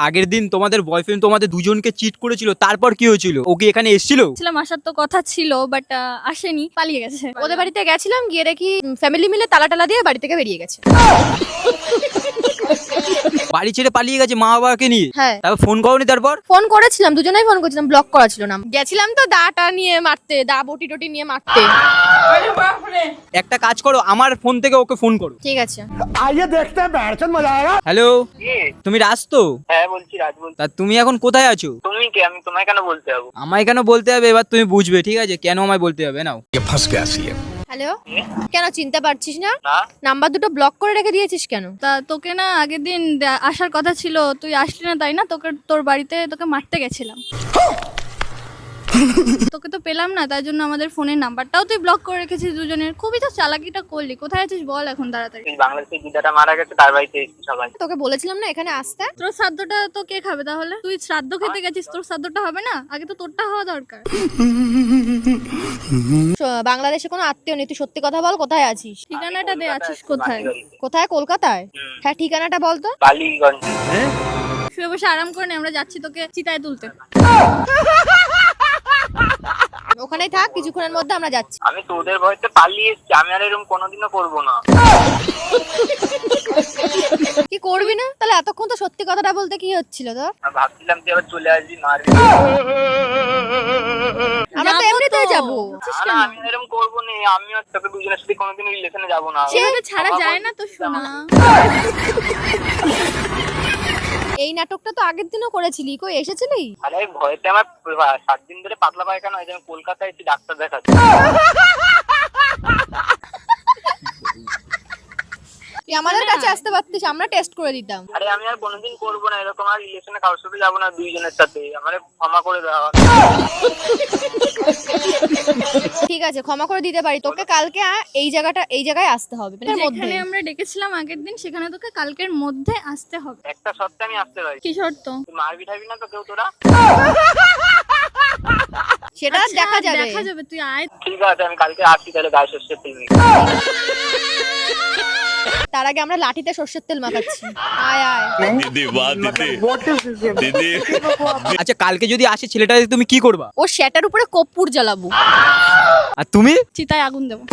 আগের দিন তোমাদের বয়ফ্রেন্ড তোমাদের দুজনকে চিট করেছিল, তারপর কি হয়েছিল? ও কি এখানে এসেছিল? ছিলাম আসার তো কথা ছিল, বাট আসেনি, পালিয়ে গেছে। ওদের বাড়িতে গেছিলাম, গিয়ে দেখি ফ্যামিলি মিলে তালা টালা দিয়ে বাড়ি থেকে বেরিয়ে গেছে। বাড়ি ছেড়ে পালিয়ে গেছে মা বাবাকে নিয়ে? হ্যাঁ। তারপর ফোন করোনি? তারপর ফোন করেছিলাম, দুজনেই ফোন করেছিলাম, ব্লক করা ছিল না। গেছিলাম তো দাটা নিয়ে মারতে, দা বটি টটি নিয়ে মারতে। একটা কাজ করো, আমার ফোন থেকে ওকে ফোন করো। ঠিক আছে। आइए देखते हैं बैठचंद मजा आएगा। হ্যালো, তুমি রাজ তো? হ্যাঁ বলছি, রাজ বলছি। তা তুমি এখন কোথায় আছো? তুমি কে? আমি তোমায় কেন বলতে যাবো? আমায় কেন বলতে হবে এবার তুমি বুঝবে, ঠিক আছে? কেন আমায় বলতে হবে নাও। হ্যালো, কেন চিনতে পারছিস না? না, নাম্বার দুটো ব্লক করে রেখে দিয়েছিস কেন? তা তোকে না আগের দিন আসার কথা ছিল, তুই আসলি না, তাই না? তোকে তোর বাড়িতে তোকে মারতে গেছিলাম। তোকে তো পেলাম না, তাই জন্য আমাদের ফোনের নাম্বারটাও তুই ব্লক করে রেখেছিস দুজনের। খুবই তো চালাকিটা করলি। কোথায় আছিস বল এখন তাড়াতাড়ি। এই বাংলাদেশের দিদাটা মারা গেছে, তার বাড়িতে এসেছি সবাই। তোকে বলেছিলাম না এখানে আসতে। তোর শ্রাদ্ধটা তো কে খাবে তাহলে? তুই শ্রাদ্ধ খেতে গেছিস, তোর শ্রাদ্ধটা হবে না? আগে তো তোরটা হওয়া দরকার। বাংলাদেশে কোনো আত্মীয় নেই, তুই সত্যি কথা বল, কোথায় আছিস? ঠিকানাটা দে। আছিস কোথায়? কোথায়? কলকাতায়? হ্যাঁ, ঠিকানাটা বল তো। বালিগঞ্জ। শুয়ে বসে আরাম করে নে, আমরা যাচ্ছি তোকে চিতায় তুলতে। ওখানেই থাক, কিছুক্ষণের মধ্যে আমরা যাচ্ছি। আমি তোদের ভয়তে পালিয়ে এসেছি, আমি আর এরকম কোনোদিনও করবো না। কি করবি না? তাহলে এতক্ষণ তো সত্যি কথাটা বলতে কি হচ্ছিল তোর? আমি ভাবছিলাম তুই আবার চলে আসবি, মারবি। আমরা তো এমনিতেই যাবো। না না, আমি এরকম করবো না। আমি আর তোকে দুজনের সাথে কোনোদিন রিলেশনে যাবো না। সেভাবে ছাড়া যায় না তো শোনা। এই নাটকটা তো আগের দিনও করেছিলি, কই এসেছিলি? আরে এই ভয়তে আমার 7 দিন ধরে পাতলা পায়খানা হয়েছে, আমি কলকাতায় এসে ডাক্তার দেখাচ্ছি। তুই আমাদের কাছে আসতে পারতিস, আমরা টেস্ট করে দিতাম। আরে আমি আর কোনোদিন করবো না এরকম, আর রিলেশনে কারোর সাথে যাবো না দুইজনের সাথে। আমার ক্ষমা করে দেওয়া। ঠিক আছে, ক্ষমা করে দিতে পারি তোকে। কালকে এই জায়গায় আসতে হবে, যেখানে আমরা ডেকেছিলাম আগের দিন, সেখানে তোকে কালকের মধ্যে আসতে হবে। একটা শর্তে আমি আসতে পারি। কি শর্ত? তুই মারবি ঠাবি না তো কেউ তোরা? সেটা আচ্ছা, দেখা যাবে। তুই আয়। ঠিক আছে, আমি কালকে আসছি তাহলে গায়ে সর্ষের তেল মেখে। তার আগে আমরা লাঠিতে সর্ষের তেল মাখাচ্ছি। আয় আয়। दीदी वाह दीदी दीदी আচ্ছা, কালকে যদি আসে ছেলেটা, তুমি কি করবা? ও শ্যাটার উপরে কর্পূর জ্বালাবো। আর তুমি? চিতায় আগুন দেবো।